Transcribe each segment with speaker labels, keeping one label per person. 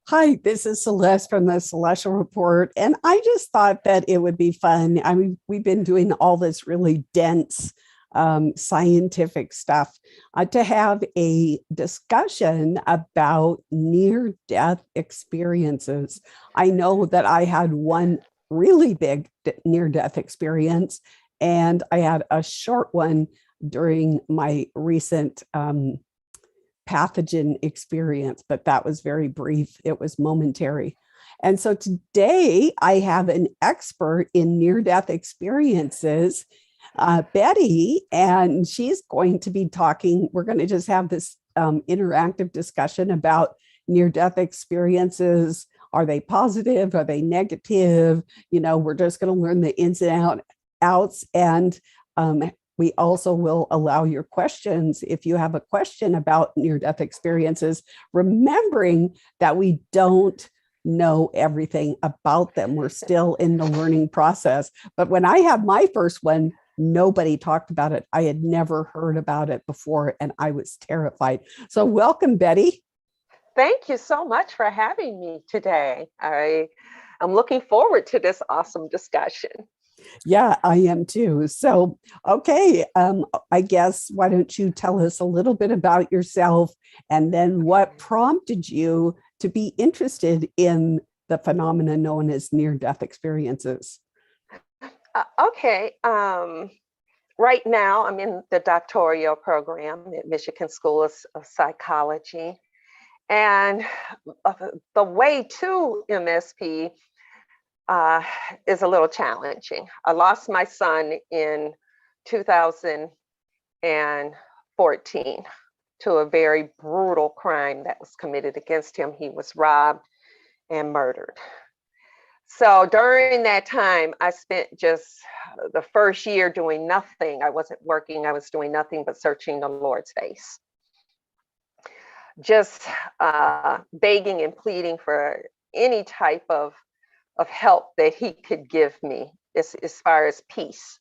Speaker 1: Hi, this is Celeste from the Celestial Report, and I just thought that it would be fun. I mean, we've been doing all this really dense scientific stuff to have a discussion about near death experiences. I know that I had one really big near death experience, and I had a short one during my recent pathogen experience, but that was very brief. It was momentary. And so today I have an expert in near death experiences, Betty, and she's going to be talking. We're going to just have this interactive discussion about near death experiences. Are they positive? Are they negative? You know, we're just going to learn the ins and outs. And we also will allow your questions if you have a question about near-death experiences, remembering that we don't know everything about them. We're still in the learning process. But when I had my first one, nobody talked about it. I had never heard about it before, and I was terrified. So welcome, Betty.
Speaker 2: Thank you so much for having me today. I'm looking forward to this awesome discussion.
Speaker 1: Yeah, I am too. So, okay, I guess why don't you tell us a little bit about yourself and then what prompted you to be interested in the phenomenon known as near-death experiences?
Speaker 2: Okay. Right now, I'm in the doctoral program at Michigan School of Psychology. And the way to MSP is a little challenging. I lost my son in 2014 to a very brutal crime that was committed against him. He was robbed and murdered. So during that time, I spent just the first year doing nothing. I wasn't working. I was doing nothing but searching the Lord's face. Just begging and pleading for any type of help that he could give me as far as peace,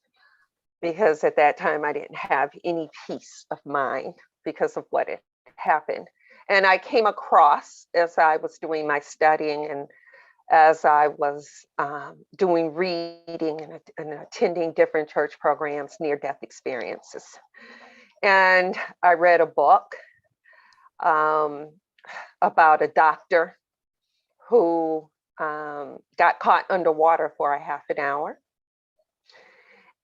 Speaker 2: because at that time I didn't have any peace of mind because of what had happened. And I came across, as I was doing my studying and as I was doing reading and attending different church programs, near-death experiences. And I read a book about a doctor who got caught underwater for a half an hour.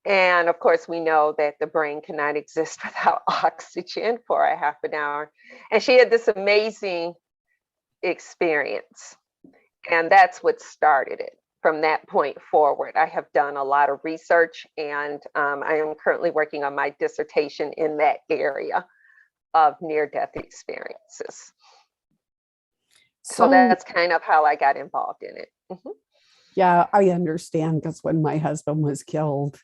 Speaker 2: And of course, we know that the brain cannot exist without oxygen for a half an hour. And she had this amazing experience. And that's what started it. From that point forward, I have done a lot of research, and I am currently working on my dissertation in that area of near-death experiences. So that's kind of how I got involved in it. Mm-hmm.
Speaker 1: Yeah, I understand, because when my husband was killed,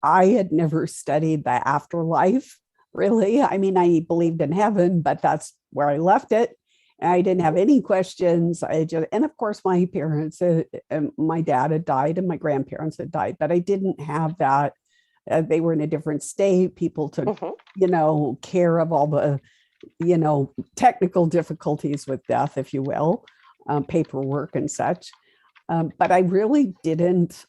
Speaker 1: I had never studied the afterlife, really. I mean, I believed in heaven, but that's where I left it. And I didn't have any questions. And of course, my parents, my dad had died and my grandparents had died, but I didn't have that. They were in a different state. People took, care of all the technical difficulties with death, if you will, paperwork and such. But I really didn't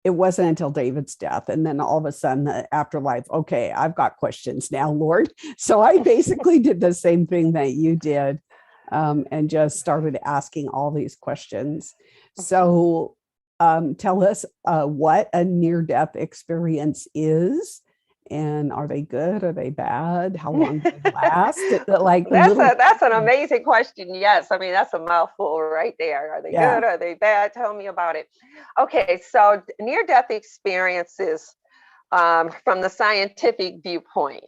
Speaker 1: it wasn't until David's death. And then all of a sudden the afterlife, okay, I've got questions now, Lord. So I basically did the same thing that you did, and just started asking all these questions. So tell us what a near-death experience is. And are they good? Are they bad? How long do they last?
Speaker 2: That's an amazing question. Yes. I mean, that's a mouthful right there. Are they good? Are they bad? Tell me about it. Okay. So near-death experiences, from the scientific viewpoint,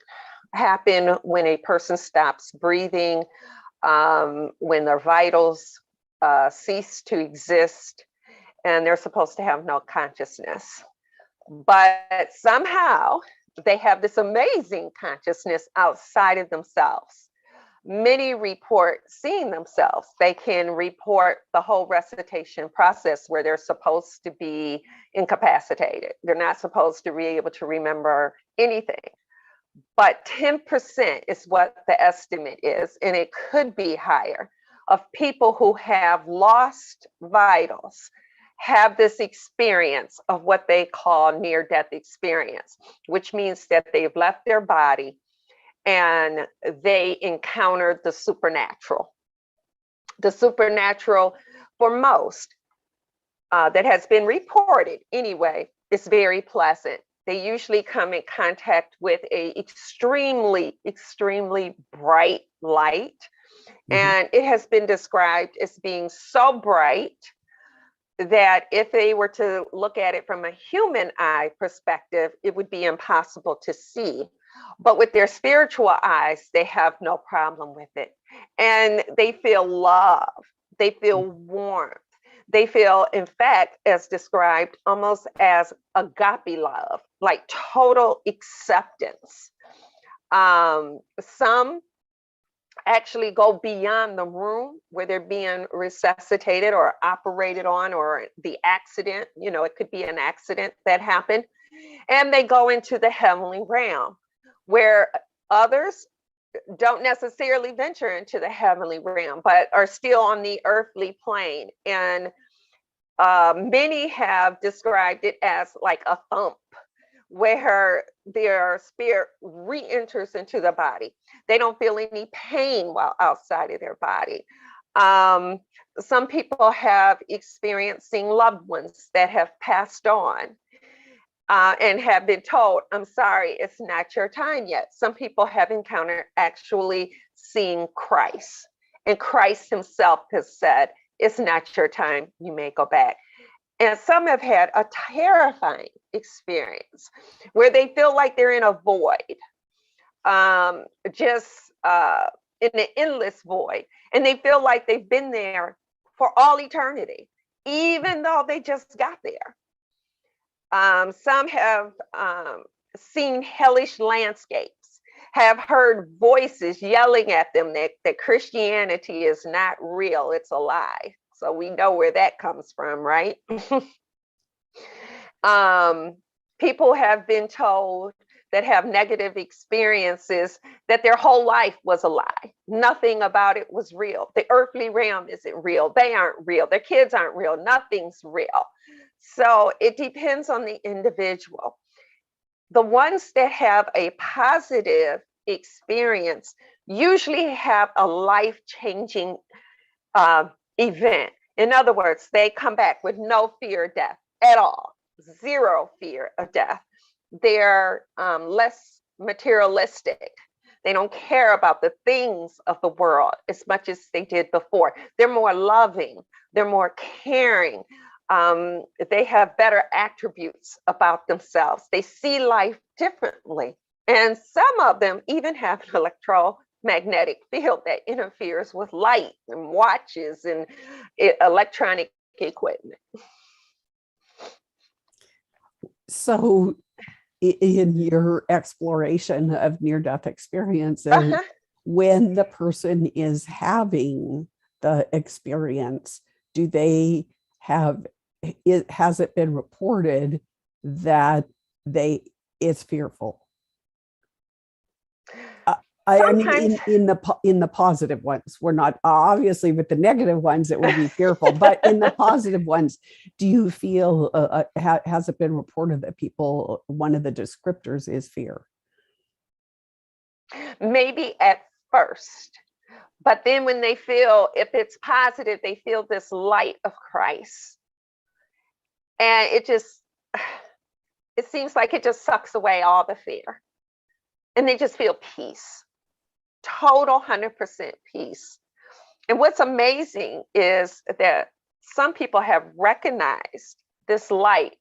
Speaker 2: happen when a person stops breathing, when their vitals cease to exist, and they're supposed to have no consciousness. But somehow they have this amazing consciousness outside of themselves. Many report seeing themselves. They can report the whole recitation process where they're supposed to be incapacitated. They're not supposed to be able to remember anything. But 10% is what the estimate is, and it could be higher, of people who have lost vitals have this experience of what they call near-death experience, which means that they've left their body and they encountered the supernatural. The supernatural, for most, that has been reported anyway, is very pleasant. They usually come in contact with a extremely, extremely bright light. And it has been described as being so bright that if they were to look at it from a human eye perspective, it would be impossible to see. But with their spiritual eyes, they have no problem with it. And they feel love, they feel warmth. They feel, in fact, as described, almost as agape love, like total acceptance. Some actually go beyond the room where they're being resuscitated or operated on, or the accident, it could be an accident that happened. And they go into the heavenly realm where others don't necessarily venture into the heavenly realm, but are still on the earthly plane. And many have described it as like a thump, where their spirit re-enters into the body. They don't feel any pain while outside of their body. Some people have experiencing loved ones that have passed on. And have been told, I'm sorry, it's not your time yet. Some people have encountered actually seeing Christ. And Christ himself has said, it's not your time, you may go back. And some have had a terrifying experience where they feel like they're in a void, just in an endless void. And they feel like they've been there for all eternity, even though they just got there. Some have seen hellish landscapes, have heard voices yelling at them that Christianity is not real, it's a lie. So we know where that comes from, right? People have been told that have negative experiences that their whole life was a lie. Nothing about it was real. The earthly realm isn't real. They aren't real. Their kids aren't real. Nothing's real. So it depends on the individual. The ones that have a positive experience usually have a life-changing event. In other words, they come back with no fear of death at all, zero fear of death. They're less materialistic. They don't care about the things of the world as much as they did before. They're more loving. They're more caring. They have better attributes about themselves. They see life differently. And some of them even have an electromagnetic field that interferes with light and watches and electronic equipment.
Speaker 1: So in your exploration of near-death experiences, when the person is having the experience, do they have, has it been reported that it's fearful? I mean, in the positive ones, we're not obviously with the negative ones, it would be fearful, but in the positive ones, do you feel, has it been reported that people, one of the descriptors is fear?
Speaker 2: Maybe at first, but then when they feel, if it's positive, they feel this light of Christ. And it seems like it just sucks away all the fear. And they just feel peace. Total 100% peace. And what's amazing is that some people have recognized this light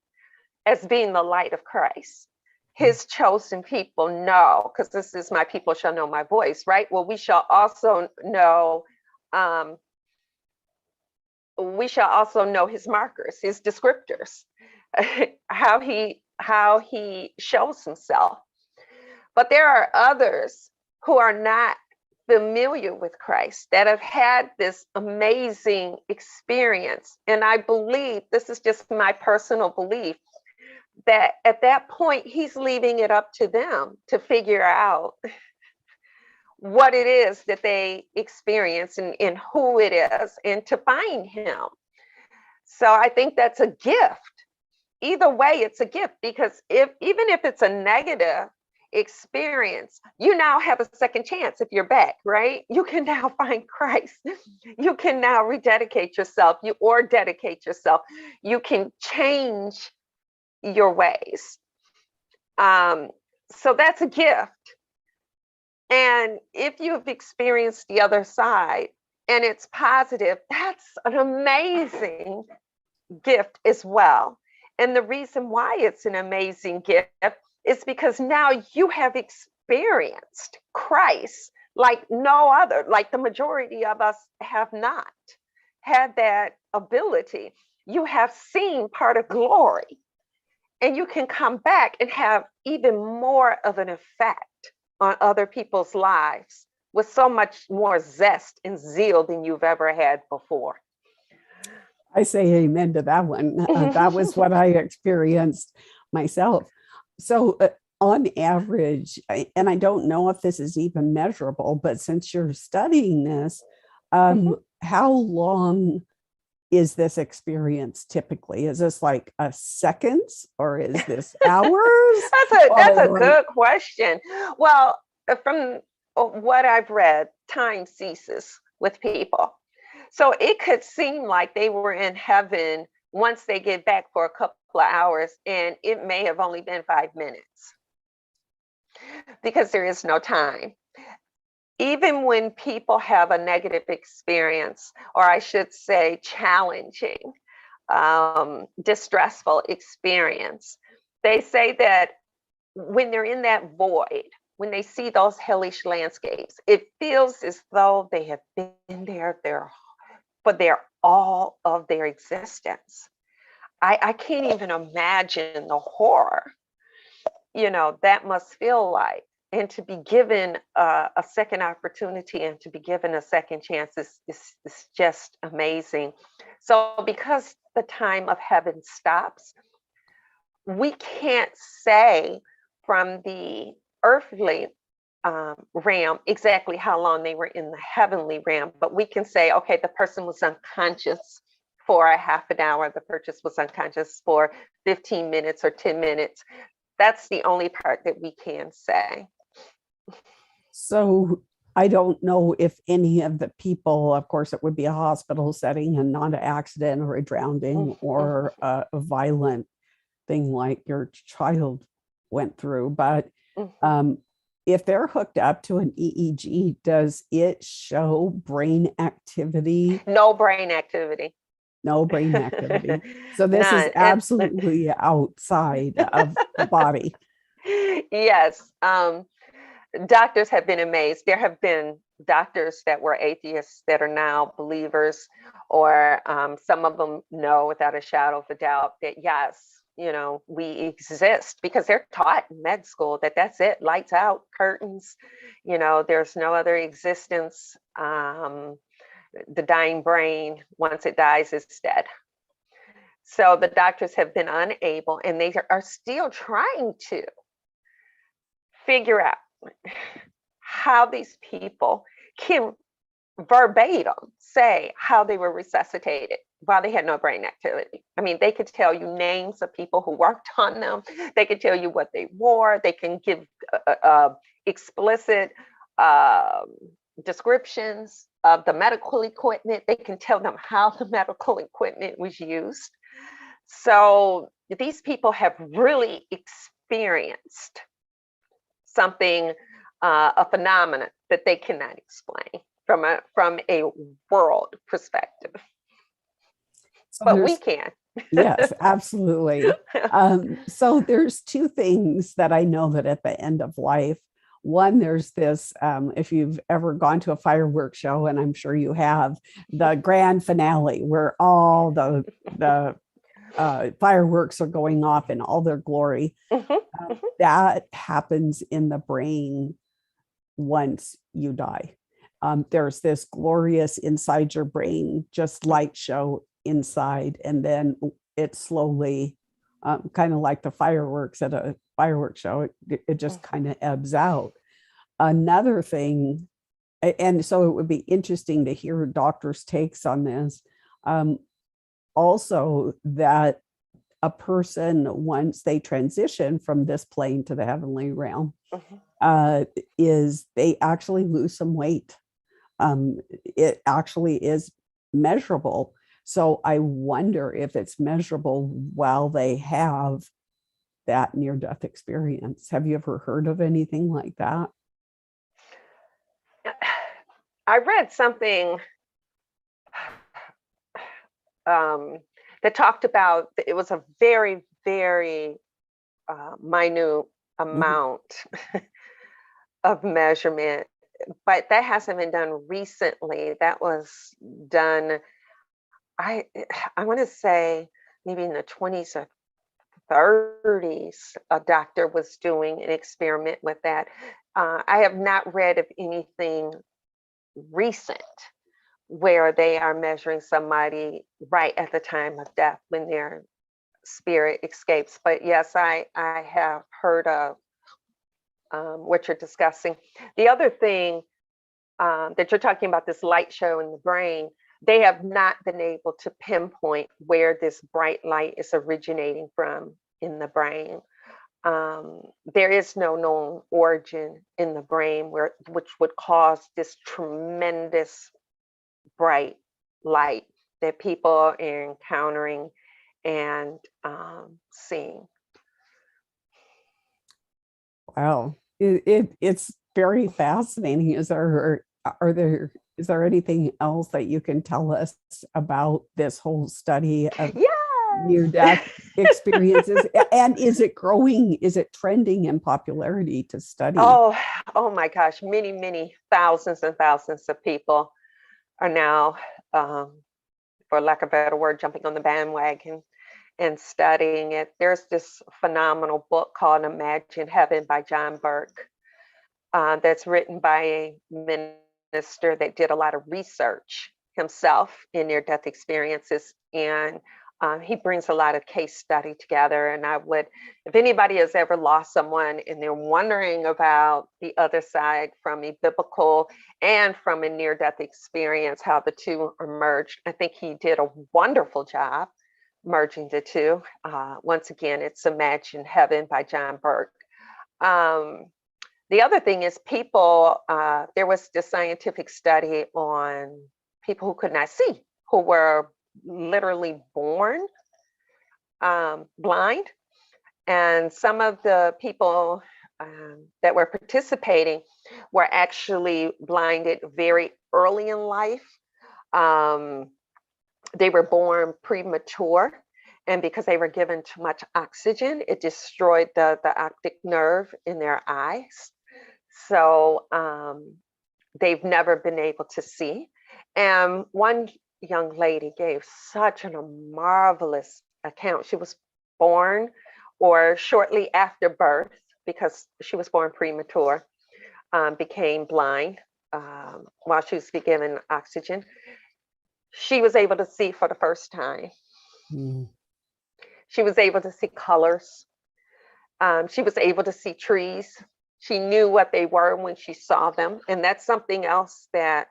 Speaker 2: as being the light of Christ. His chosen people know, because this is my people shall know my voice, right? Well, we shall also know we shall also know his markers, his descriptors, how he shows himself. But there are others who are not familiar with Christ that have had this amazing experience. And I believe, this is just my personal belief, that at that point, he's leaving it up to them to figure out what it is that they experience and who it is, and to find him. So I think that's a gift. Either way, it's a gift, because even if it's a negative experience, you now have a second chance. If you're back, right, you can now find Christ. You can now rededicate yourself, or dedicate yourself. You can change your ways. So that's a gift. And if you've experienced the other side and it's positive, that's an amazing gift as well. And the reason why it's an amazing gift is because now you have experienced Christ like no other, like the majority of us have not had that ability. You have seen part of glory, and you can come back and have even more of an effect on other people's lives with so much more zest and zeal than you've ever had before.
Speaker 1: I say amen to that one. That was what I experienced myself. So on average, and I don't know if this is even measurable, but since you're studying this, how long is this experience typically? Is this like a seconds, or is this hours?
Speaker 2: That's a good question. Well, from what I've read, time ceases with people. So it could seem like they were in heaven once they get back for a couple of hours, and it may have only been 5 minutes, because there is no time. Even when people have a negative experience, or I should say challenging, distressful experience, they say that when they're in that void, when they see those hellish landscapes, it feels as though they have been there for all of their existence. I can't even imagine the horror, that must feel like. And to be given a second opportunity and to be given a second chance is just amazing. So because the time of heaven stops, we can't say from the earthly realm exactly how long they were in the heavenly realm, but we can say, okay, the person was unconscious for a half an hour, the person was unconscious for 15 minutes or 10 minutes. That's the only part that we can say.
Speaker 1: So I don't know if any of the people, of course, it would be a hospital setting and not an accident or a drowning or a violent thing like your child went through, but if they're hooked up to an EEG, does it show brain activity?
Speaker 2: No brain activity.
Speaker 1: No brain activity. So this is absolutely outside of the body.
Speaker 2: Yes. Doctors have been amazed. There have been doctors that were atheists that are now believers, or some of them know without a shadow of a doubt that yes, we exist, because they're taught in med school that that's it, lights out, curtains, there's no other existence. The dying brain, once it dies, is dead. So the doctors have been unable, and they are still trying to figure out how these people can verbatim say how they were resuscitated while they had no brain activity. I mean, they could tell you names of people who worked on them. They could tell you what they wore. They can give explicit descriptions of the medical equipment. They can tell them how the medical equipment was used. So these people have really experienced something, a phenomenon that they cannot explain from a world perspective. So but we can.
Speaker 1: Yes, absolutely. So there's two things that I know that at the end of life, One, there's this, if you've ever gone to a fireworks show, and I'm sure you have, the grand finale where all the fireworks are going off in all their glory. That happens in the brain once you die. There's this glorious inside your brain, just light show inside, and then it slowly, kind of like the fireworks at a fireworks show, it just kind of ebbs out. Another thing, and so it would be interesting to hear doctors' takes on this. Also, that a person, once they transition from this plane to the heavenly realm, is they actually lose some weight. It actually is measurable. So I wonder if it's measurable while they have that near-death experience. Have you ever heard of anything like that?
Speaker 2: I read something that talked about, it was a very, very minute amount of measurement, but that hasn't been done recently. That was done, I want to say maybe in the 20s or 30s, a doctor was doing an experiment with that. I have not read of anything recent where they are measuring somebody right at the time of death when their spirit escapes. But yes, I have heard of what you're discussing. The other thing that you're talking about, this light show in the brain, they have not been able to pinpoint where this bright light is originating from in the brain. There is no known origin in the brain which would cause this tremendous bright light that people are encountering and seeing.
Speaker 1: Wow, it's very fascinating. Is there anything else that you can tell us about this whole study of near-death experiences? And is it growing? Is it trending in popularity to study?
Speaker 2: Oh my gosh, many thousands and thousands of people are now, for lack of a better word, jumping on the bandwagon and studying it. There's this phenomenal book called Imagine Heaven by John Burke, that's written by a minister that did a lot of research himself in near-death experiences. And he brings a lot of case study together. And I would, if anybody has ever lost someone and they're wondering about the other side from a biblical and from a near-death experience, how the two are merged, I think he did a wonderful job merging the two. Once again, it's Imagine Heaven by John Burke. The other thing is people, there was this scientific study on people who could not see, who were literally born blind. And some of the people that were participating were actually blinded very early in life. They were born premature, and because they were given too much oxygen, it destroyed the optic nerve in their eyes. So they've never been able to see. And one young lady gave such a marvelous account. She was born, or shortly after birth, because she was born premature, became blind while she was given oxygen. She was able to see for the first time. She was able to see colors. She was able to see trees. She knew what they were when she saw them. And that's something else that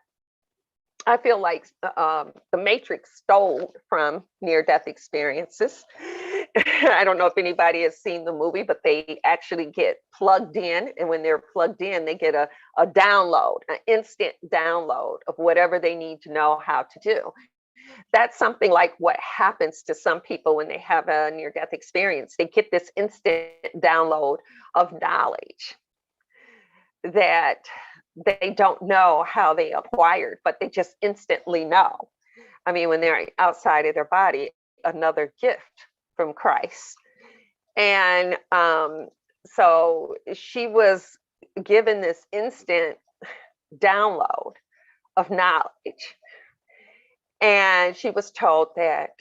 Speaker 2: I feel like the Matrix stole from near-death experiences. I don't know if anybody has seen the movie, but they actually get plugged in. And when they're plugged in, they get a download, an instant download of whatever they need to know how to do. That's something like what happens to some people when they have a near-death experience. They get this instant download of knowledge that they don't know how they acquired, but they just instantly know. I mean, when they're outside of their body, another gift from Christ. And so she was given this instant download of knowledge. And she was told that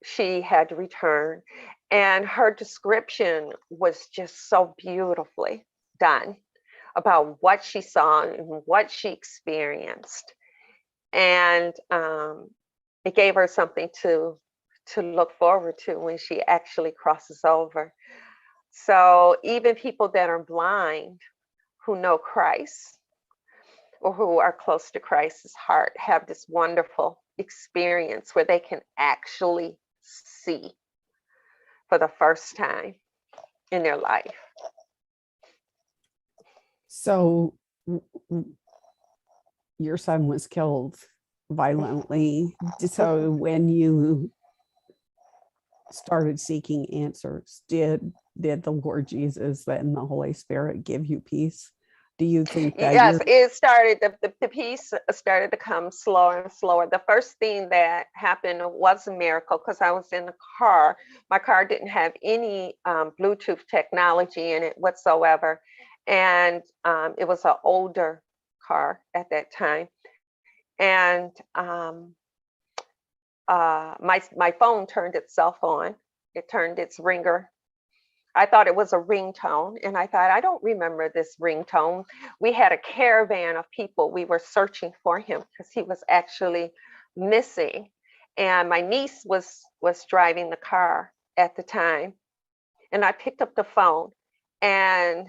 Speaker 2: she had to return. And her description was just so beautifully done about what she saw and what she experienced. And it gave her something to look forward to when she actually crosses over. So even people that are blind who know Christ or who are close to Christ's heart have this wonderful experience where they can actually see for the first time in their life.
Speaker 1: So your son was killed violently. So when you started seeking answers, did the Lord Jesus and the Holy Spirit give you peace? Do you think that?
Speaker 2: Yes, it started, the peace started to come slower and slower. The first thing that happened was a miracle because I was in the car. My car didn't have any Bluetooth technology in it whatsoever. And it was an older car at that time. And my phone turned itself on. It turned its ringer. I thought it was a ringtone, and I thought, I don't remember this ringtone. We had a caravan of people. We were searching for him because he was actually missing. And my niece was driving the car at the time. And I picked up the phone and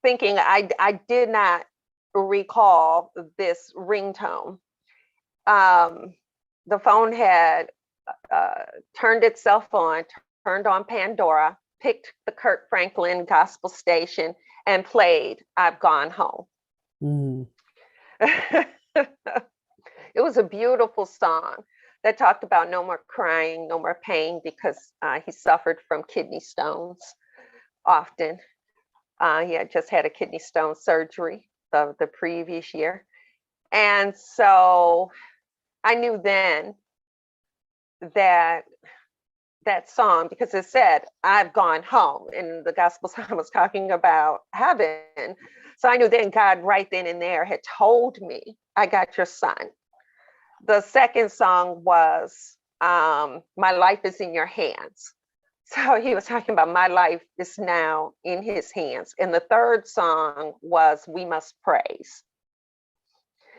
Speaker 2: thinking I did not recall this ringtone. The phone had turned itself on, turned on Pandora, picked the Kirk Franklin gospel station and played I've Gone Home.
Speaker 1: Mm.
Speaker 2: It was a beautiful song that talked about no more crying, no more pain, because he suffered from kidney stones often. He had just had a kidney stone surgery the previous year. And so I knew then that song, because it said, I've gone home, and the gospel song was talking about heaven. So I knew then God right then and there had told me, I got your son. The second song was, my life is in your hands. So he was talking about my life is now in his hands. And the third song was, we must praise.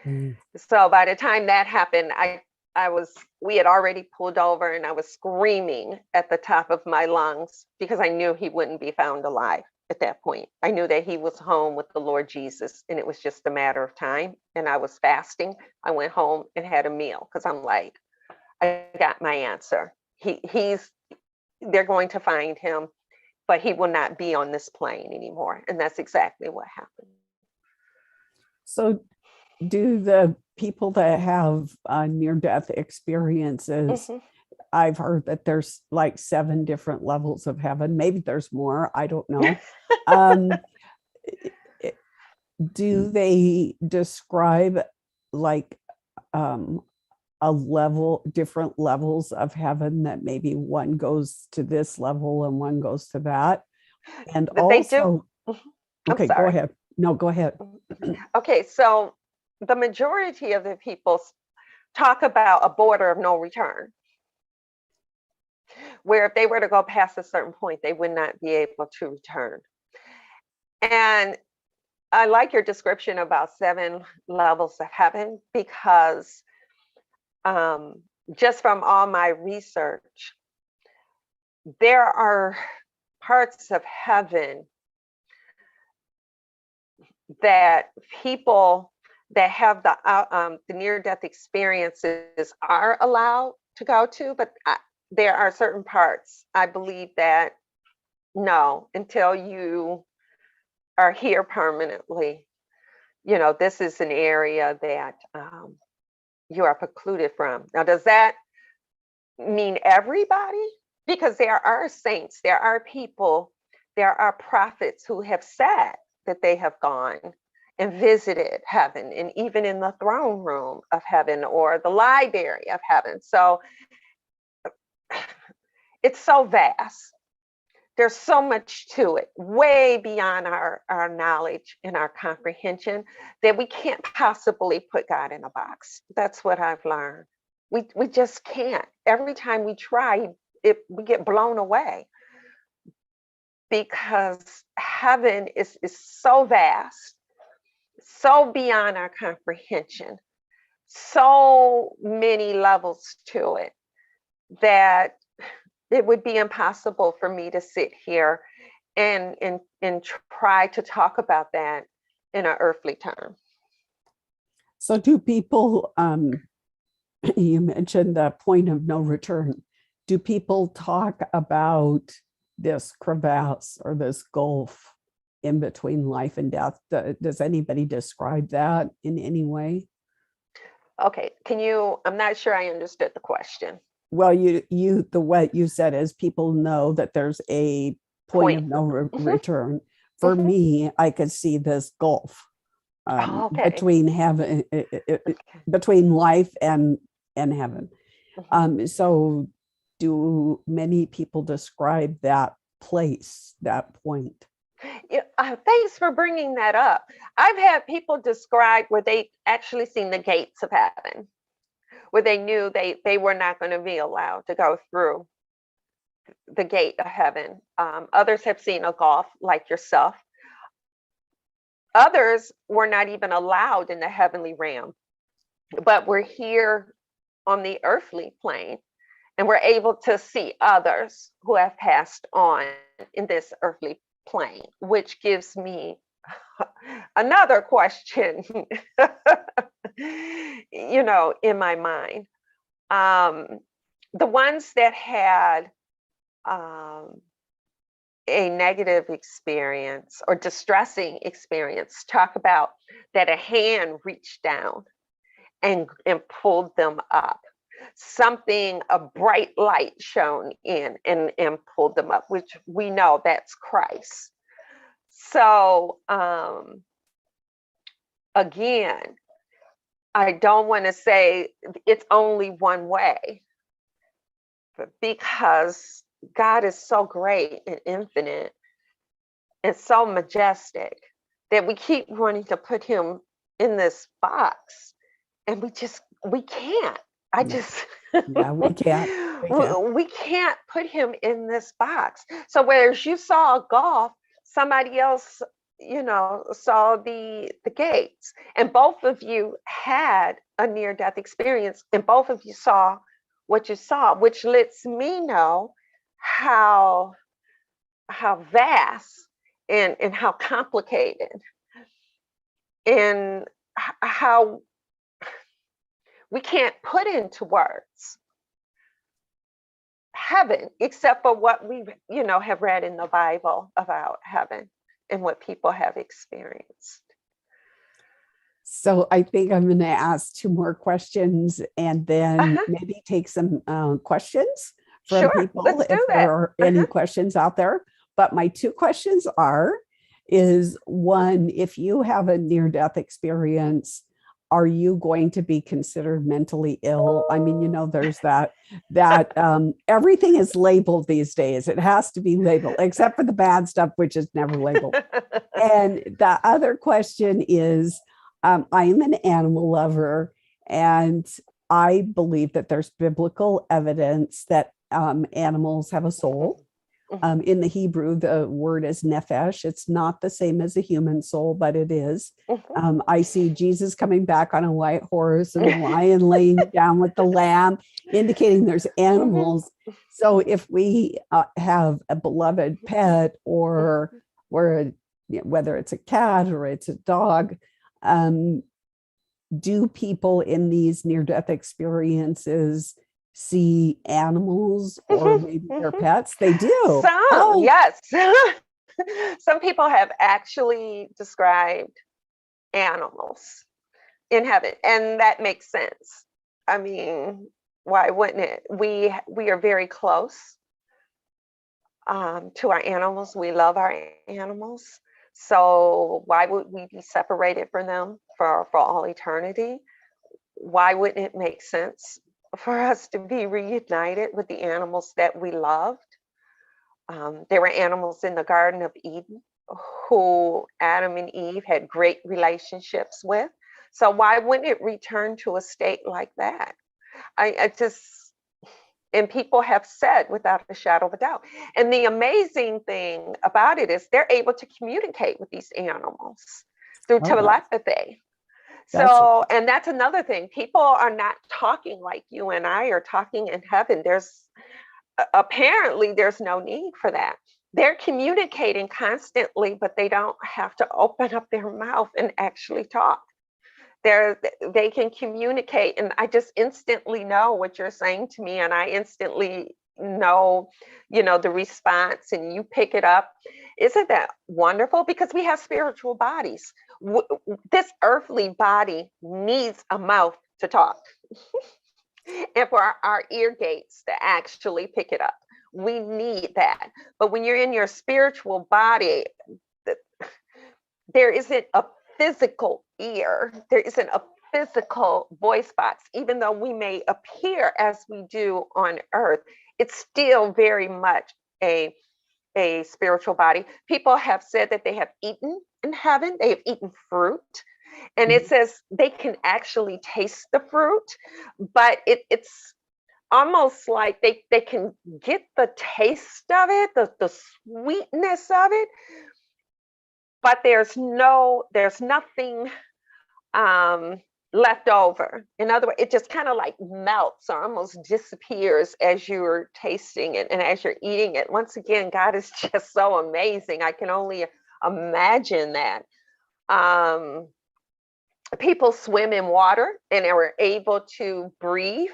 Speaker 2: Mm. So by the time that happened, we had already pulled over, and I was screaming at the top of my lungs because I knew he wouldn't be found alive at that point. I knew that he was home with the Lord Jesus, and it was just a matter of time. And I was fasting. I went home and had a meal because I'm like, I got my answer. They're going to find him, but he will not be on this plane anymore. And that's exactly what happened.
Speaker 1: So do the people that have near-death experiences, mm-hmm. I've heard that there's like 7 different levels of heaven. Maybe there's more. I don't know. Do they describe like different levels of heaven, that maybe one goes to this level and one goes to that? And but also, okay, go ahead. No, go ahead.
Speaker 2: Okay, so the majority of the people talk about a border of no return, where if they were to go past a certain point, they would not be able to return. And I like your description about 7 levels of heaven, because just from all my research, there are parts of heaven that people that have the near-death experiences are allowed to go to, but there are certain parts, I believe, that no, until you are here permanently, this is an area that you are precluded from. Now, does that mean everybody? Because there are saints, there are people, there are prophets who have said that they have gone and visited heaven, and even in the throne room of heaven or the library of heaven. So it's so vast there's so much to it, way beyond our knowledge and our comprehension, that we can't possibly put God in a box. That's what I've learned. We just can't. Every time we try, we get blown away, because heaven is so vast, so beyond our comprehension, so many levels to it, that it would be impossible for me to sit here and try to talk about that in an earthly term.
Speaker 1: So do people, you mentioned the point of no return. Do people talk about this crevasse or this gulf in between life and death? Does anybody describe that in any way?
Speaker 2: Okay, I'm not sure I understood the question.
Speaker 1: Well, what you said is people know that there's a point of no return. For me, I could see this gulf between heaven, between life and heaven. So do many people describe that place, that point?
Speaker 2: Thanks for bringing that up. I've had people describe where they actually seen the gates of heaven, where they knew they were not going to be allowed to go through the gate of heaven. Others have seen a gulf, like yourself. Others were not even allowed in the heavenly realm, but we're here on the earthly plane, and we're able to see others who have passed on in this earthly plane, which gives me another question, in my mind. The ones that had a negative experience or distressing experience talk about that a hand reached down and pulled them up. A bright light shone in and pulled them up, which we know that's Christ. So again, I don't want to say it's only one way, because God is so great and infinite and so majestic that we keep wanting to put him in this box, and we can't.
Speaker 1: Yeah, we can't.
Speaker 2: We can't put him in this box. So whereas you saw a gulf, somebody else, saw the gates, and both of you had a near-death experience, and both of you saw what you saw, which lets me know how vast and how complicated and how we can't put into words heaven, except for what we have read in the Bible about heaven and what people have experienced.
Speaker 1: So I think I'm going to ask two more questions, and then maybe take some questions from people if there are any questions out there. But my two questions is one, if you have a near-death experience, are you going to be considered mentally ill? I mean, there's that everything is labeled these days. It has to be labeled, except for the bad stuff, which is never labeled. And the other question is, I am an animal lover, and I believe that there's biblical evidence that animals have a soul. In the Hebrew, the word is nephesh. It's not the same as a human soul, but it is. I see Jesus coming back on a white horse and the lion laying down with the lamb, indicating there's animals. So if we have a beloved pet, or whether it's a cat or it's a dog, do people in these near-death experiences see animals or maybe their pets? They do.
Speaker 2: Yes. Some people have actually described animals in heaven, and that makes sense. I mean, why wouldn't it? We are very close to our animals. We love our animals. So why would we be separated from them for all eternity? Why wouldn't it make sense for us to be reunited with the animals that we loved? There were animals in the Garden of Eden who Adam and Eve had great relationships with. So why wouldn't it return to a state like that? I just, and people have said without a shadow of a doubt. And the amazing thing about it is they're able to communicate with these animals through
Speaker 1: Oh,
Speaker 2: telepathy.
Speaker 1: that's
Speaker 2: So, and that's another thing. People are not talking like you and I are talking in heaven. Apparently there's no need for that. They're communicating constantly, but they don't have to open up their mouth and actually talk. They can communicate, and I just instantly know what you're saying to me, and I instantly know, the response, and you pick it up. Isn't that wonderful? Because we have spiritual bodies. This earthly body needs a mouth to talk. And for our ear gates to actually pick it up. We need that. But when you're in your spiritual body, there isn't a physical ear, there isn't a physical voice box. Even though we may appear as we do on earth, it's still very much a spiritual body. People have said that they have eaten in heaven, they have eaten fruit. And it says they can actually taste the fruit, but it's almost like they can get the taste of it, the sweetness of it, but there's nothing left over. In other words, it just kind of like melts or almost disappears as you're tasting it and as you're eating it. Once again, God is just so amazing. I can only imagine that. People swim in water and they were able to breathe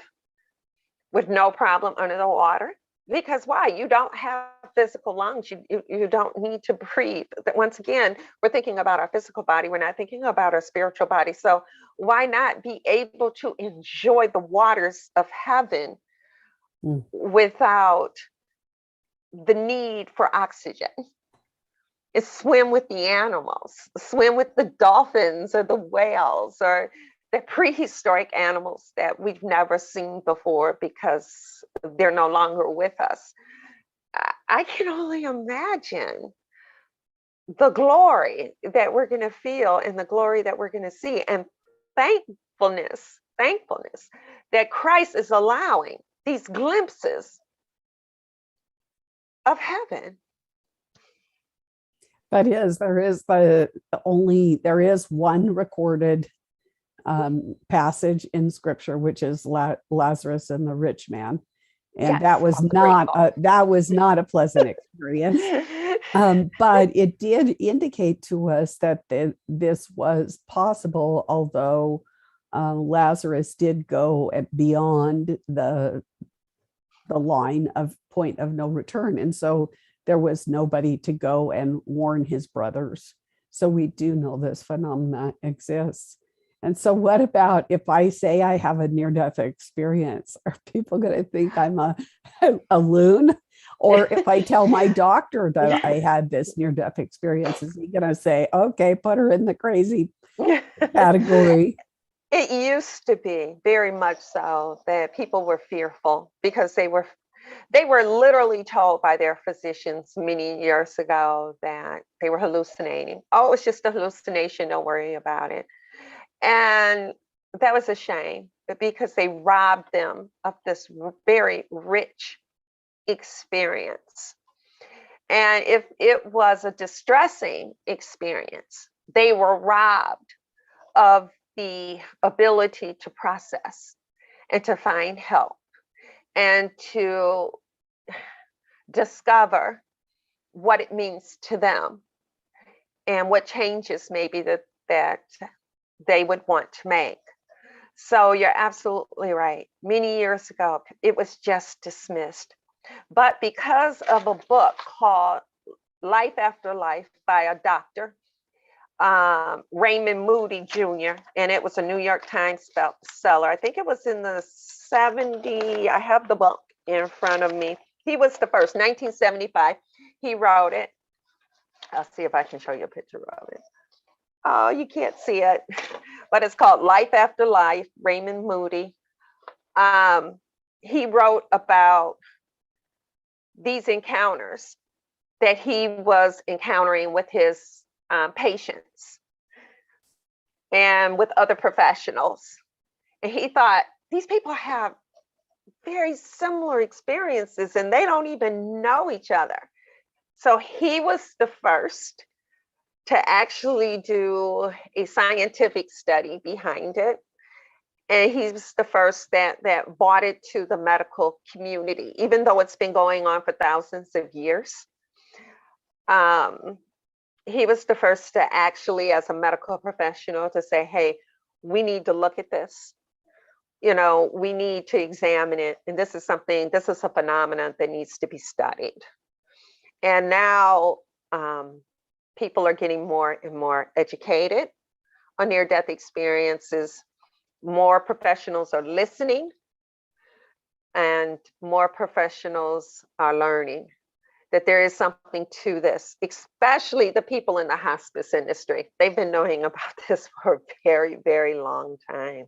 Speaker 2: with no problem under the water. Because why? You don't have physical lungs. You don't need to breathe. Once again, we're thinking about our physical body. We're not thinking about our spiritual body. So why not be able to enjoy the waters of heaven without the need for oxygen? Is swim with the animals, swim with the dolphins or the whales or the prehistoric animals that we've never seen before because they're no longer with us. I can only imagine the glory that we're going to feel and the glory that we're going to see, and thankfulness that Christ is allowing these glimpses of heaven.
Speaker 1: That is, there is one recorded passage in scripture, which is Lazarus and the rich man. And yes, that was not a pleasant experience. But it did indicate to us that this was possible, although Lazarus did go beyond the point of no return. And so there was nobody to go and warn his brothers. So we do know this phenomenon exists. And so what about if I say I have a near-death experience? Are people going to think I'm a loon? Or if I tell my doctor that I had this near-death experience, is he going to say, okay, put her in the crazy category?
Speaker 2: It used to be very much so that people were fearful because they were literally told by their physicians many years ago that they were hallucinating. Oh, it's just a hallucination. Don't worry about it. And that was a shame because they robbed them of this very rich experience. And if it was a distressing experience, they were robbed of the ability to process and to find help and to discover what it means to them and what changes maybe that they would want to make. So you're absolutely right. Many years ago, it was just dismissed. But because of a book called Life After Life by a doctor, Raymond Moody Jr., and it was a New York Times bestseller. I think it was in the 70s. I have the book in front of me. He was the first, 1975. He wrote it. I'll see if I can show you a picture of it. Oh, you can't see it, but it's called Life After Life, Raymond Moody. He wrote about these encounters that he was encountering with his patients and with other professionals. And he thought, these people have very similar experiences and they don't even know each other. So he was the first to actually do a scientific study behind it. And he was the first that brought it to the medical community, even though it's been going on for thousands of years. He was the first to actually, as a medical professional, to say, hey, we need to look at this. You know, we need to examine it. And this is a phenomenon that needs to be studied. And now people are getting more and more educated on near-death experiences. More professionals are listening and more professionals are learning that there is something to this, especially the people in the hospice industry. They've been knowing about this for a very, very long time,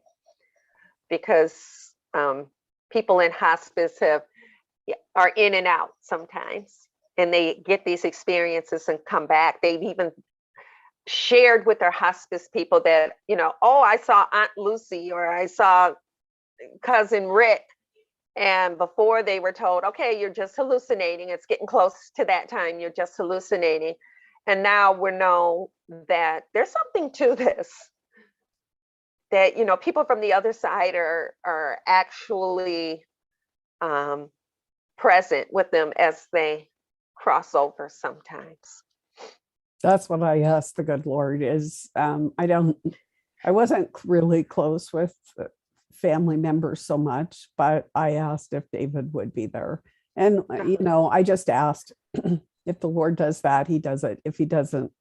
Speaker 2: because people in hospice are in and out sometimes, and they get these experiences and come back. They've even shared with their hospice people that, you know, oh, I saw Aunt Lucy or I saw Cousin Rick. And before they were told, okay, you're just hallucinating. It's getting close to that time. You're just hallucinating. And now we know that there's something to this, that, you know, people from the other side are actually present with them as they cross over sometimes.
Speaker 1: That's what I asked the good Lord is, I wasn't really close with family members so much, but I asked if David would be there. And, you know, I just asked if the Lord does that, he does it. If he doesn't,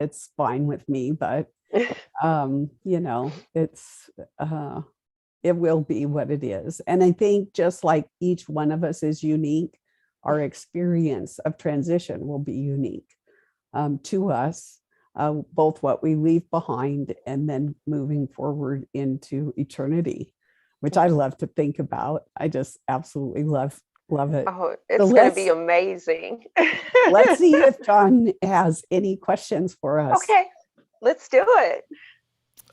Speaker 1: it's fine with me. But, you know, it will be what it is. And I think just like each one of us is unique, our experience of transition will be unique to us. Both what we leave behind and then moving forward into eternity, which I love to think about. I just absolutely love it.
Speaker 2: Oh, it's going to be amazing.
Speaker 1: Let's see if John has any questions for us.
Speaker 2: Okay, let's do it.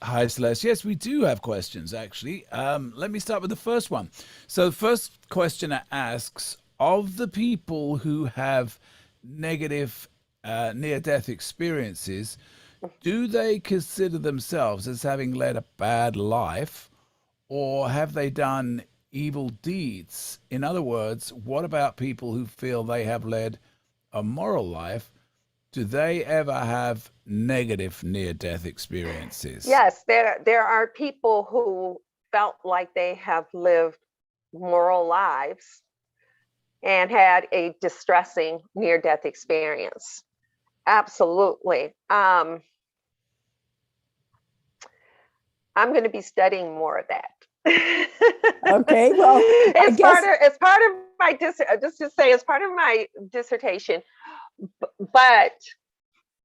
Speaker 3: Hi, Celeste. Yes, we do have questions, actually. Let me start with the first one. So the first questioner asks, of the people who have negative near-death experiences, do they consider themselves as having led a bad life, or have they done evil deeds? In other words, what about people who feel they have led a moral life? Do they ever have negative near-death experiences?
Speaker 2: Yes, there are people who felt like they have lived moral lives and had a distressing near-death experience. Absolutely. I'm going to be studying more of that.
Speaker 1: Okay, well,
Speaker 2: it's part of my just to say, it's part of my dissertation. But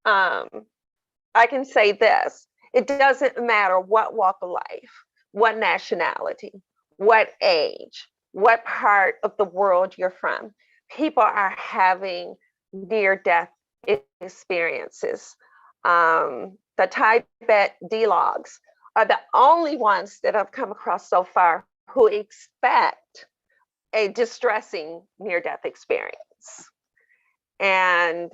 Speaker 2: I can say this: it doesn't matter what walk of life, what nationality, what age, what part of the world you're from. People are having near-death experiences. The Tibet D-logs are the only ones that I've come across so far who expect a distressing near-death experience. And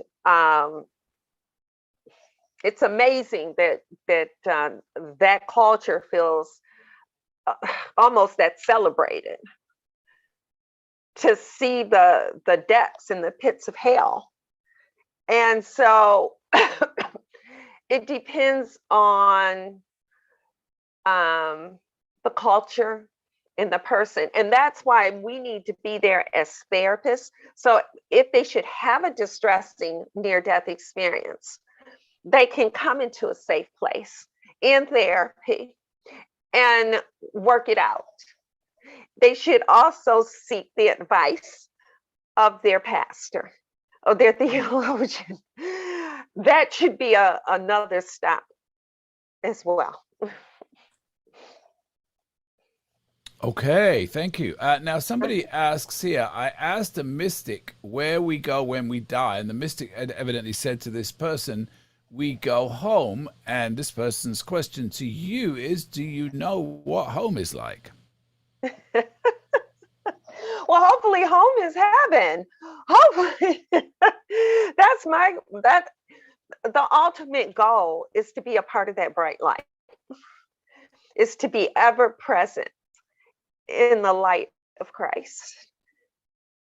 Speaker 2: it's amazing that culture feels almost that celebrated, to see the depths and the pits of hell. And so it depends on the culture and the person. And that's why we need to be there as therapists. So if they should have a distressing near-death experience, they can come into a safe place in therapy and work it out. They should also seek the advice of their pastor or their theologian. That should be another step as well.
Speaker 3: Okay, thank you. Now, somebody asks here, I asked a mystic where we go when we die, and the mystic had evidently said to this person, we go home. And this person's question to you is, do you know what home is like?
Speaker 2: Well, hopefully home is heaven. Hopefully that the ultimate goal is to be a part of that bright light, is to be ever present in the light of Christ.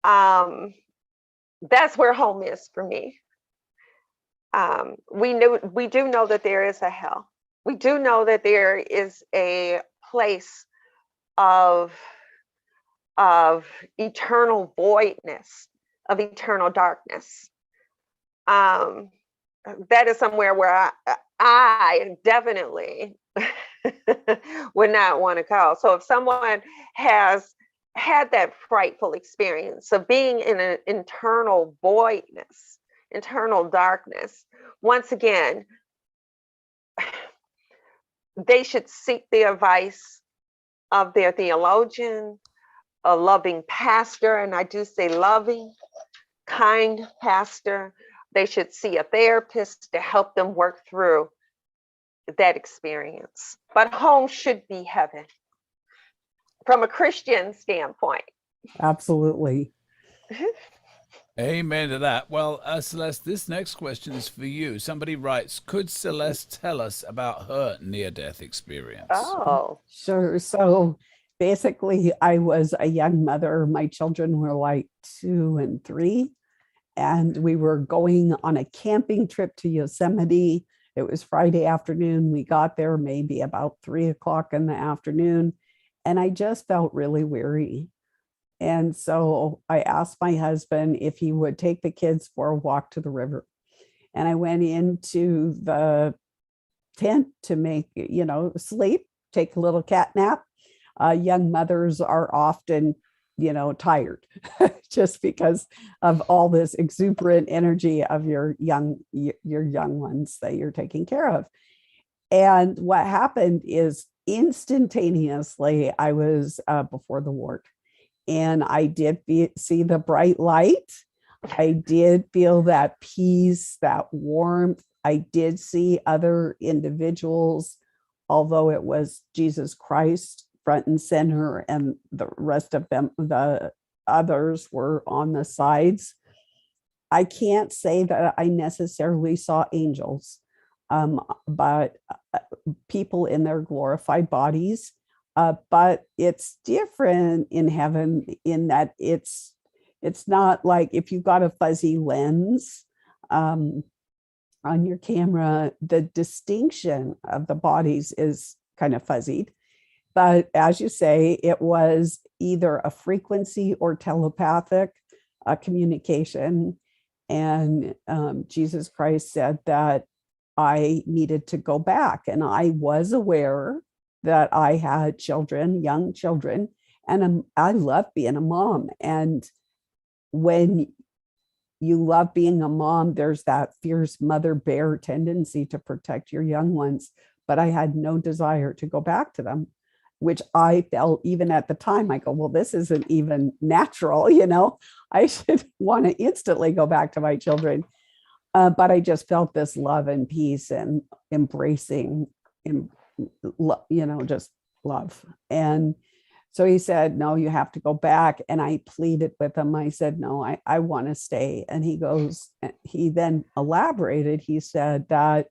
Speaker 2: That's where home is for me. We do know that there is a hell. We do know that there is a place of eternal voidness, of eternal darkness. That is somewhere where I definitely would not want to go. So if someone has had that frightful experience of being in an internal voidness, internal darkness, once again, they should seek the advice of their theologian, a loving pastor, and I do say loving, kind pastor. They should see a therapist to help them work through that experience. But home should be heaven from a Christian standpoint.
Speaker 1: Absolutely.
Speaker 3: Amen to that. Well, Celeste, this next question is for you. Somebody writes, could Celeste tell us about her near-death experience?
Speaker 2: Oh,
Speaker 1: Sure. So basically, I was a young mother. My children were like 2 and 3, and we were going on a camping trip to Yosemite. It was Friday afternoon. We got there maybe about 3 o'clock in the afternoon, and I just felt really weary. And so I asked my husband if he would take the kids for a walk to the river. And I went into the tent to make, sleep, take a little cat nap. Young mothers are often, tired just because of all this exuberant energy of your young ones that you're taking care of. And what happened is instantaneously, I was before the ward. And I did see the bright light. I did feel that peace, that warmth. I did see other individuals, although it was Jesus Christ front and center, and the rest of them, the others were on the sides. I can't say that I necessarily saw angels, but people in their glorified bodies. But it's different in heaven in that it's not like if you've got a fuzzy lens on your camera, the distinction of the bodies is kind of fuzzied. But as you say, it was either a frequency or telepathic communication. And Jesus Christ said that I needed to go back, and I was aware that I had children, young children, and I love being a mom. And when you love being a mom, there's that fierce mother bear tendency to protect your young ones. But I had no desire to go back to them, which I felt even at the time. I go, well, this isn't even natural, I should want to instantly go back to my children. But I just felt this love and peace and embracing, just love. And so he said, no, you have to go back. And I pleaded with him. I said, no, I want to stay. And he then elaborated. He said that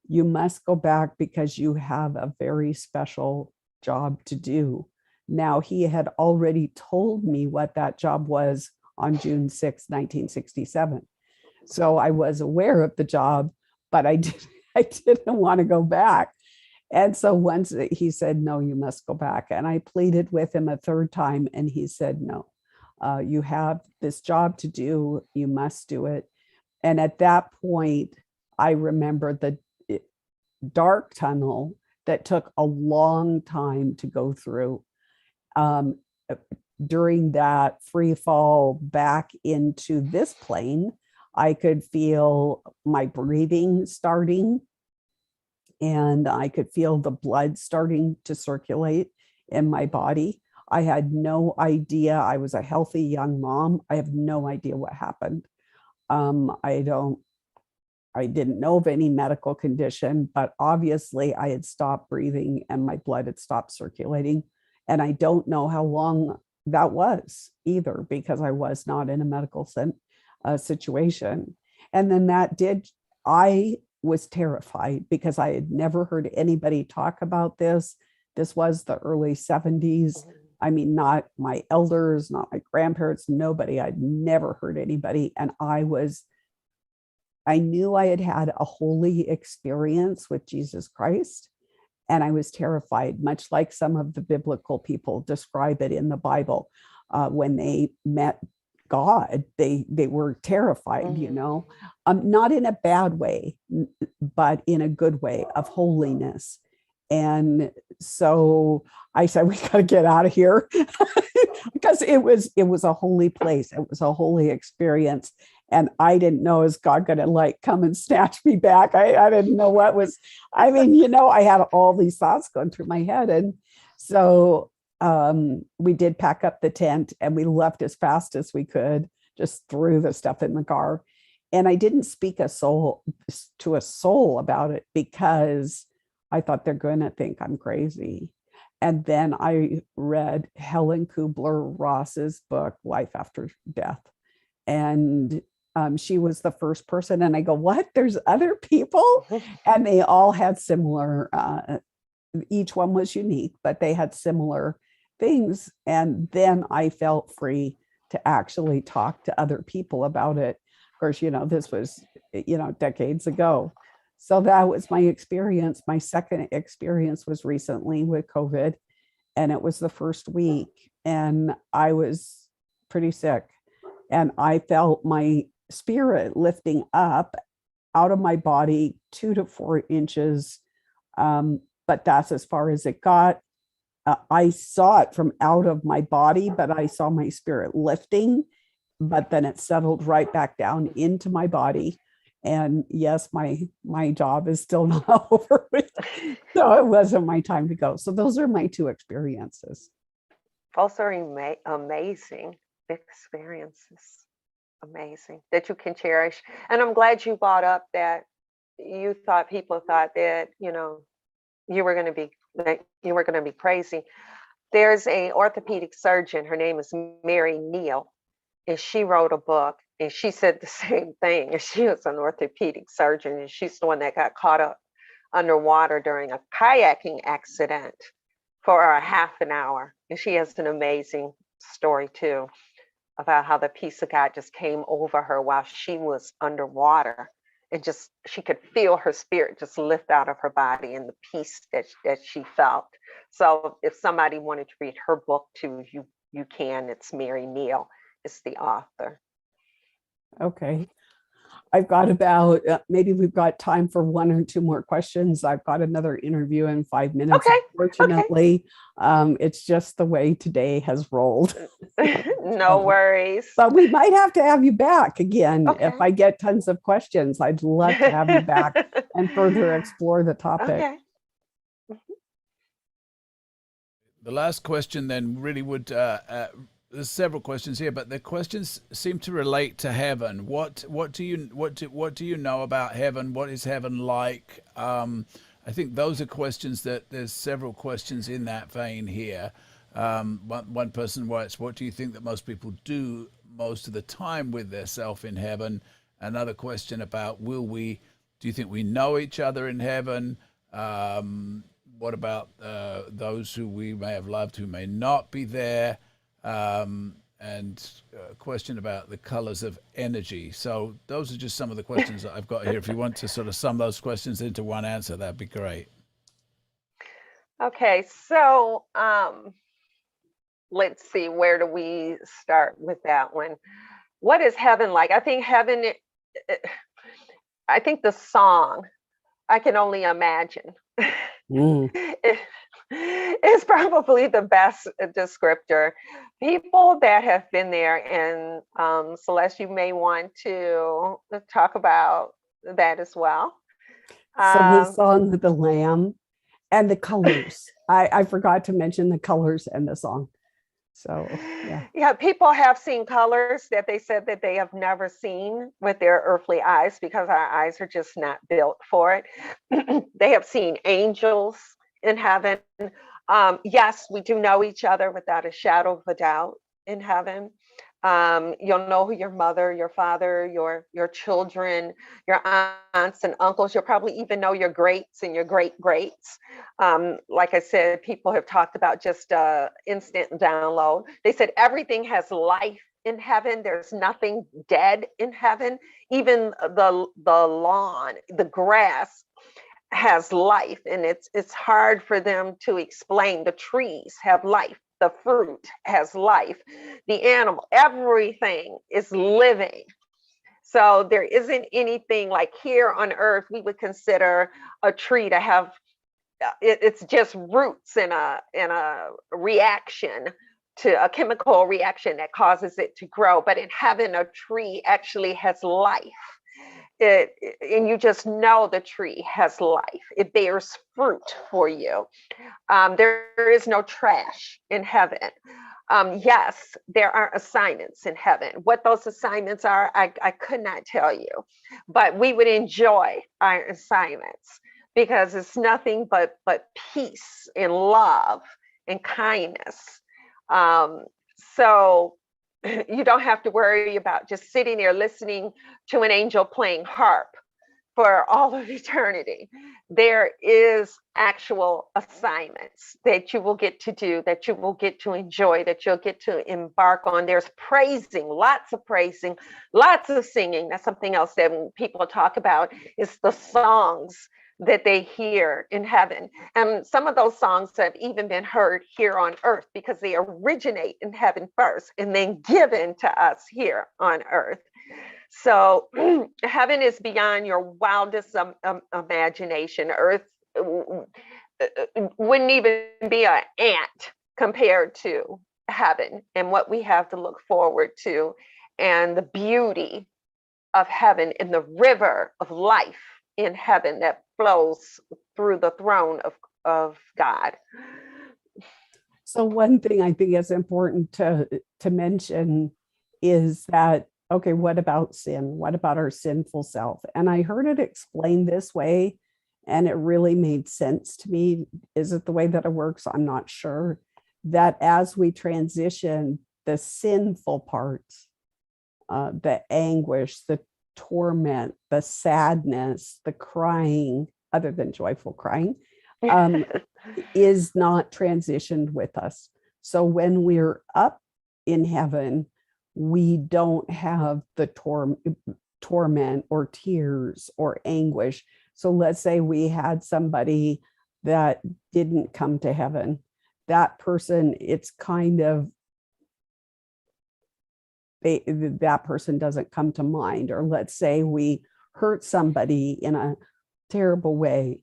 Speaker 1: you must go back because you have a very special job to do. Now, he had already told me what that job was on June 6, 1967. So I was aware of the job, but I didn't want to go back. And so once he said, no, you must go back. And I pleaded with him a third time, and he said, no, you have this job to do. You must do it. And at that point, I remember the dark tunnel that took a long time to go through. During that free fall back into this plane, I could feel my breathing starting, and I could feel the blood starting to circulate in my body. I had no idea. I was a healthy young mom. I have no idea what happened. I didn't know of any medical condition, but obviously I had stopped breathing and my blood had stopped circulating. And I don't know how long that was either, because I was not in a medical situation. And then I was terrified because I had never heard anybody talk about this. This was the early 70s. I mean, not my elders, not my grandparents, nobody. I'd never heard anybody. And I knew I had had a holy experience with Jesus Christ, and I was terrified, much like some of the biblical people describe it in the Bible. When they met God, they were terrified, not in a bad way, but in a good way of holiness. And so I said, we got to get out of here because it was a holy place. It was a holy experience. And I didn't know, is God going to like come and snatch me back? I didn't know what was, I had all these thoughts going through my head. And so we did pack up the tent and we left as fast as we could, just threw the stuff in the car. And I didn't speak to a soul about it because I thought they're going to think I'm crazy. And then I read Helen Kubler-Ross's book, Life After Death. And she was the first person. And I go, what? There's other people? And they all had similar, each one was unique, but they had similar things. And then I felt free to actually talk to other people about it. Of course, this was, decades ago. So that was my experience. My second experience was recently with COVID, and it was the first week, and I was pretty sick. And I felt my spirit lifting up out of my body 2 to 4 inches. But that's as far as it got. I saw it from out of my body, but I saw my spirit lifting, but then it settled right back down into my body. And yes, my job is still not over. So it wasn't my time to go. So those are my 2 experiences.
Speaker 2: Those are amazing experiences. Amazing that you can cherish. And I'm glad you brought up that people thought that, you were going to be crazy. There's a orthopedic surgeon. Her name is Mary Neal, and she wrote a book, and she said the same thing. And she was an orthopedic surgeon, and she's the one that got caught up underwater during a kayaking accident for a half an hour. And she has an amazing story too about how the peace of God just came over her while she was underwater, and just she could feel her spirit just lift out of her body and the peace that she felt. So if somebody wanted to read her book too, you can. It's Mary Neal is the author.
Speaker 1: Okay. I've got about, maybe we've got time for 1 or 2 more questions. I've got another interview in 5 minutes.
Speaker 2: Okay.
Speaker 1: Unfortunately, it's just the way today has rolled.
Speaker 2: No worries.
Speaker 1: But we might have to have you back again. Okay. If I get tons of questions, I'd love to have you back and further explore the topic.
Speaker 2: Okay.
Speaker 3: The last question then really would, there's several questions here, but the questions seem to relate to heaven. What do you know about heaven? What is heaven like? I think those are questions that there's several questions in that vein here. One person writes, what do you think that most people do most of the time with their self in heaven? Another question about do you think we know each other in heaven? What about those who we may have loved who may not be there? And a question about the colors of energy. So those are just some of the questions that I've got here. If you want to sort of sum those questions into one answer, that'd be great.
Speaker 2: Okay, so let's see, where do we start with that one? What is heaven like? I think I think the song, I Can Only Imagine, is probably the best descriptor. People that have been there, and Celeste, you may want to talk about that as well.
Speaker 1: So the song of the Lamb and the colors. I forgot to mention the colors and the song. So, yeah.
Speaker 2: Yeah, people have seen colors that they said that they have never seen with their earthly eyes because our eyes are just not built for it. They have seen angels in heaven. Yes, we do know each other without a shadow of a doubt in heaven. You'll know who your mother, your father, your children, your aunts and uncles. You'll probably even know your greats and your great greats. Like I said, people have talked about just instant download. They said everything has life in heaven. There's nothing dead in heaven. Even the lawn, the grass has life, and it's hard for them to explain. The trees have life, the fruit has life, the animal, everything is living. So there isn't anything like here on earth we would consider a tree to have it's just roots in a reaction to a chemical reaction that causes it to grow. But in heaven, a tree actually has life. And you just know the tree has life. It bears fruit for you. There is no trash in heaven. Yes, there are assignments in heaven. What those assignments are, I could not tell you, but we would enjoy our assignments because it's nothing but peace and love and kindness. So you don't have to worry about just sitting there listening to an angel playing harp for all of eternity. There is actual assignments that you will get to do, that you will get to enjoy, that you'll get to embark on. There's praising, lots of singing. That's something else that when people talk about is the songs that they hear in heaven. And some of those songs have even been heard here on earth because they originate in heaven first and then given to us here on earth. So heaven is beyond your wildest imagination. Earth wouldn't even be an ant compared to heaven and what we have to look forward to, and the beauty of heaven and the river of life in heaven that flows through the throne of God.
Speaker 1: So one thing I think is important to mention is that, okay, what about sin? What about our sinful self? And I heard it explained this way, and it really made sense to me. Is it the way that it works? I'm not sure. That as we transition the sinful parts, the anguish, the torment, the sadness, the crying, other than joyful crying, is not transitioned with us. So when we're up in heaven, we don't have the torment or tears or anguish. So let's say we had somebody that didn't come to heaven. That person, it's kind of, that person doesn't come to mind. Or let's say we hurt somebody in a terrible way.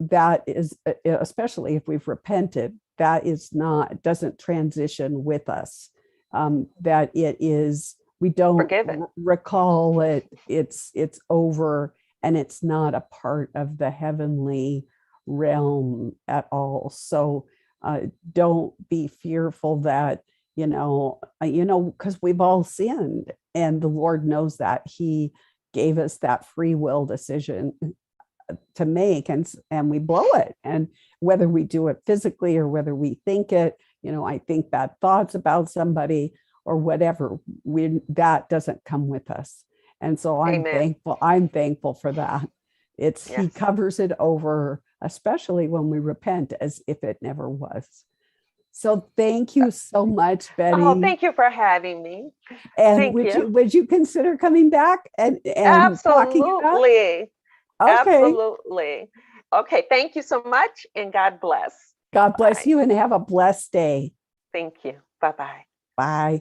Speaker 1: That is, especially if we've repented, that is not, doesn't transition with us. That it is, we don't recall it, it's over, and it's not a part of the heavenly realm at all. So don't be fearful that, because we've all sinned, and the Lord knows that. He gave us that free will decision to make, and we blow it. And whether we do it physically or whether we think it, I think bad thoughts about somebody or whatever, that doesn't come with us. And so I'm thankful for that. Yes. He covers it over, especially when we repent, as if it never was. So thank you so much, Betty.
Speaker 2: Oh, thank you for having me.
Speaker 1: And would you consider coming back and
Speaker 2: absolutely
Speaker 1: talking about? Okay.
Speaker 2: Absolutely. Okay, thank you so much, and God bless.
Speaker 1: God bless you, and have a blessed day.
Speaker 2: Thank you. Bye-bye.
Speaker 1: Bye.